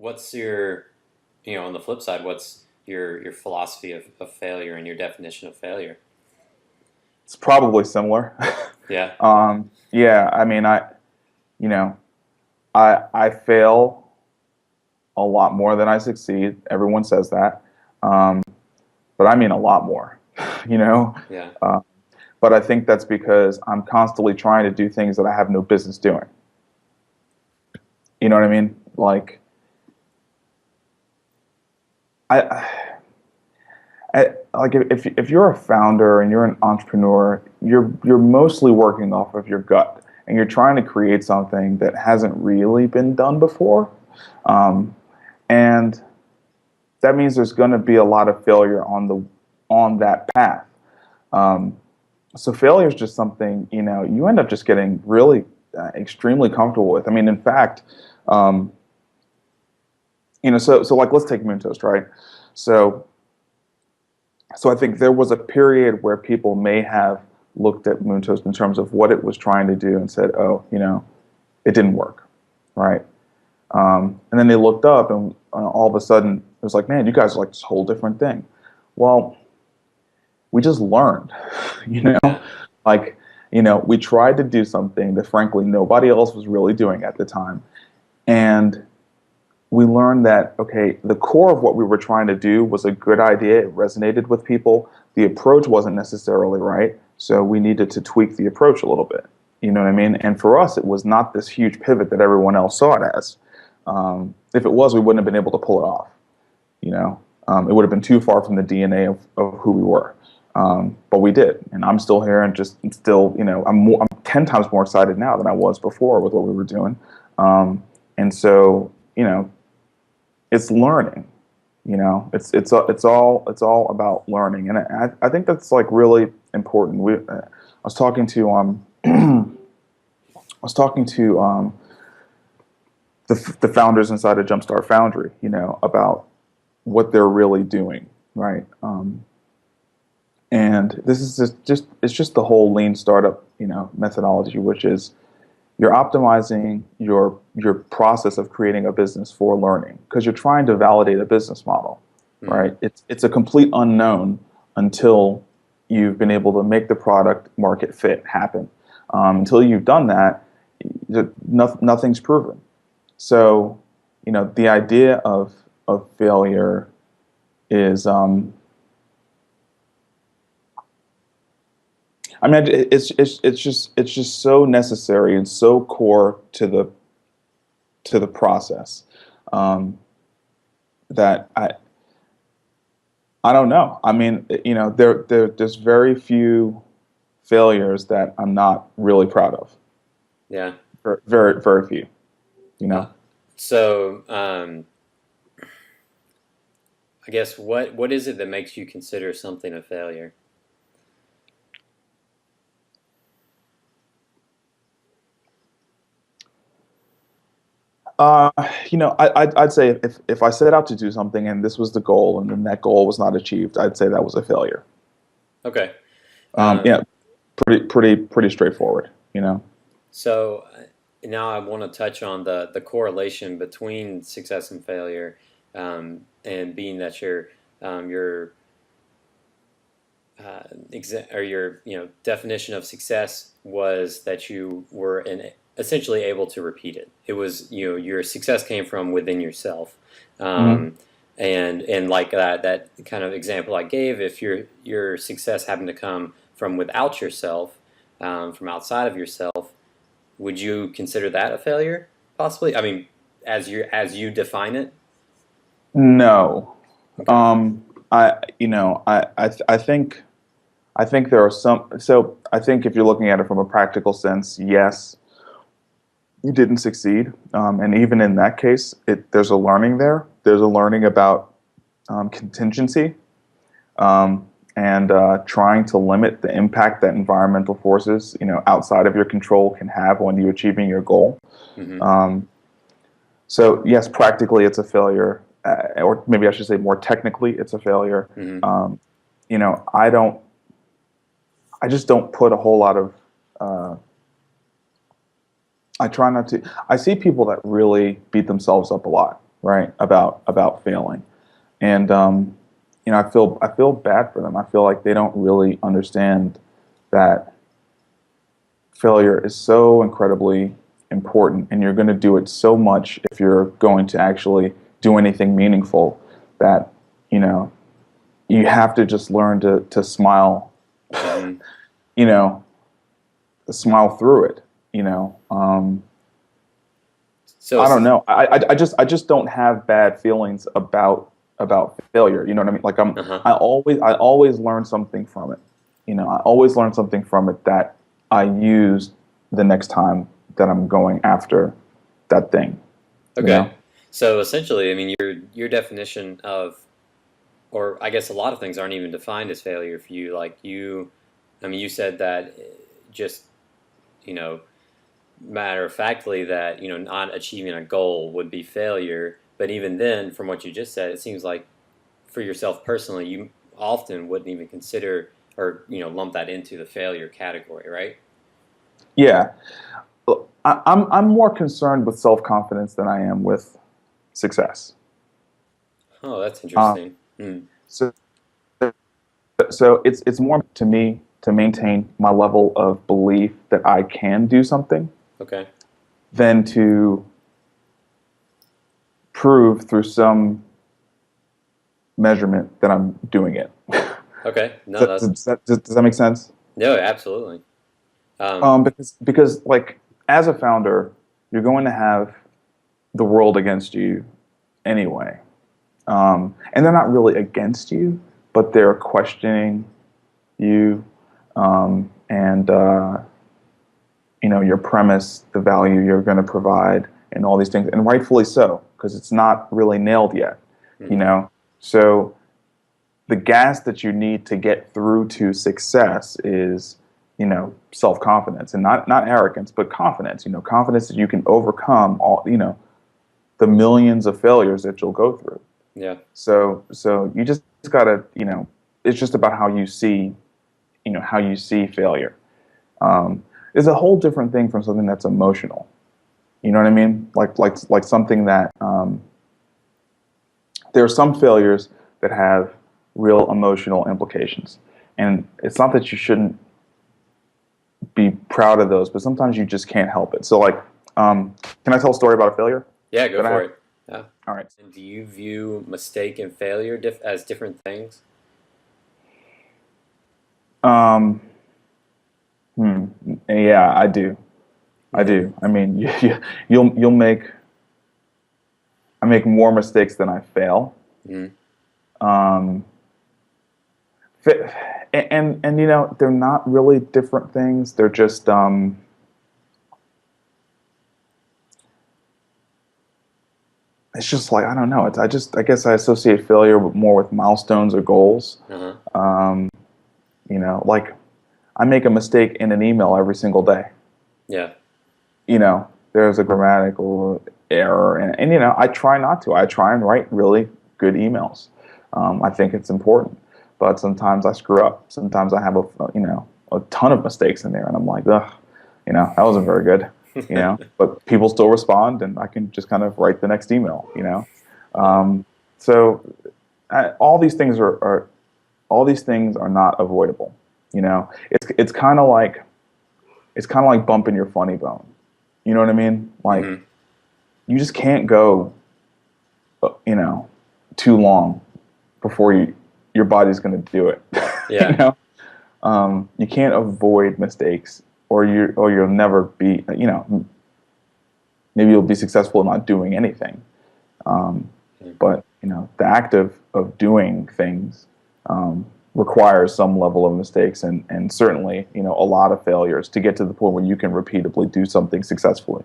what's your, on the flip side, what's your philosophy of failure and your definition of failure? It's probably similar. Yeah. Yeah, I mean, you know, I fail a lot more than I succeed. Everyone says that, um, but I mean a lot more. You know, Yeah. uh, but I think that's because I'm constantly trying to do things that I have no business doing. You know what I mean? Like, I, like if you're a founder and you're an entrepreneur, you're mostly working off of your gut, and you're trying to create something that hasn't really been done before, um, and that means there's going to be a lot of failure on that path. Um, so failure is just something you end up just getting really extremely comfortable with. I mean, in fact, um, so like let's take Moon Toast, right? So so I think there was a period where people may have looked at Moon Toast in terms of what it was trying to do and said, oh, it didn't work, right? And then they looked up and all of a sudden it was like, man, you guys are like this whole different thing. Well, we just learned, you know, Yeah. like, we tried to do something that frankly nobody else was really doing at the time. And we learned that, okay, the core of what we were trying to do was a good idea. It resonated with people. The approach wasn't necessarily right. So we needed to tweak the approach a little bit. You know what I mean? And for us, it was not this huge pivot that everyone else saw it as. If it was, we wouldn't have been able to pull it off. It would have been too far from the DNA of who we were. But we did. And I'm still here and just still, I'm 10 times more excited now than I was before with what we were doing. And so, it's learning. It's all about learning, and I think that's like really important. I was talking to I was talking to the founders inside of Jumpstart Foundry, about what they're really doing, right? And this is just it's just the whole lean startup, methodology, which is you're optimizing your process of creating a business for learning because you're trying to validate a business model, Mm. right? It's a complete unknown until you've been able to make the product market fit happen. Until you've done that, nothing's proven. So, the idea of failure is, I mean, it's just so necessary and so core to the process, um, that I don't know. I mean, there's very few failures that I'm not really proud of. Yeah. Very very few. You Uh, know. so, I guess what is it that makes you consider something a failure? Uh, I'd say if I set out to do something and this was the goal and then that goal was not achieved, I'd say that was a failure. Okay. Yeah, pretty straightforward. So now I want to touch on the correlation between success and failure, and being that your or your definition of success was that you were essentially able to repeat it. It was your success came from within yourself, Hmm. um, and like that kind of example I gave, if your success happened to come from without yourself, from outside of yourself, would you consider that a failure? Possibly. I mean, as you define it. No. Okay. Um, I think there are some. So I think if you're looking at it from a practical sense, yes, you didn't succeed, and even in that case, there's a learning there. There's a learning about contingency, and trying to limit the impact that environmental forces, outside of your control can have on you achieving your goal. Mm-hmm. Um, so yes, practically it's a failure, or maybe I should say more technically it's a failure. Mm-hmm. Um, I don't. I just don't put a whole lot of. Uh, I try not to. I see people that really beat themselves up a lot, right, about failing. And I feel bad for them. I feel like they don't really understand that failure is so incredibly important, and you're going to do it so much if you're going to actually do anything meaningful, that you know you have to just learn to smile, Hmm. you know, smile through it. So I don't it's, know. I just don't have bad feelings about failure. You know what I mean? Like uh-huh. I always learn something from it. I always learn something from it that I use the next time that I'm going after that thing. You Okay. know? So essentially, I mean, your definition of, or I guess a lot of things aren't even defined as failure for you. Like I mean, you said that just, you know, matter of factly that, not achieving a goal would be failure. But even then, from what you just said, it seems like for yourself personally, you often wouldn't even consider or, lump that into the failure category, right? Yeah. Look, I'm more concerned with self confidence than I am with success. Oh, that's Um, interesting. Hmm. so so it's more to me to maintain my level of belief that I can do something Okay. than to prove through some measurement that I'm doing it. Okay. No, that's Does that make sense? no, absolutely. Um, Because like as a founder, you're going to have the world against you anyway, and they're not really against you, but they're questioning you, and your premise, the value you're going to provide, and all these things, and rightfully so, because it's not really nailed yet. You mhm. know, so the gas that you need to get through to success is self-confidence, and not arrogance, but confidence. Confidence that you can overcome all the millions of failures that you'll go through. Yeah. So you just gotta it's just about how you see failure. Is a whole different thing from something that's emotional. You know what I mean? Like something that there are some failures that have real emotional implications, and it's not that you shouldn't be proud of those, but sometimes you just can't help it. So like, can I tell a story about a failure Yeah, go that I for had? it. Yeah. All right. And do you view mistake and failure as different things? Um, hmm, yeah, I do. I Hmm. do. I mean, you'll make I make more mistakes than I fail. Hmm. Um, and they're not really different things. They're just it's just like I don't know. I guess I associate failure more with milestones or goals. Uh-huh. Um, like I make a mistake in an email every single day. Yeah. There's a grammatical error, and I try not to. I try and write really good emails. I think it's important, but sometimes I screw up. Sometimes I have a ton of mistakes in there, and I'm like, ugh, that wasn't very good. But people still respond, and I can just kind of write the next email. Yeah. Um, so all these things are all these things are not avoidable. It's kind of like bumping your funny bone. You know what I mean? Like Hmm. you just can't go, you know, too long before your body's going to do it. you Yeah. know, you can't avoid mistakes, or you'll never be. Maybe you'll be successful in not doing anything. Um, Hmm. but the act of doing things requires some level of mistakes, and certainly a lot of failures to get to the point where you can repeatably do something successfully.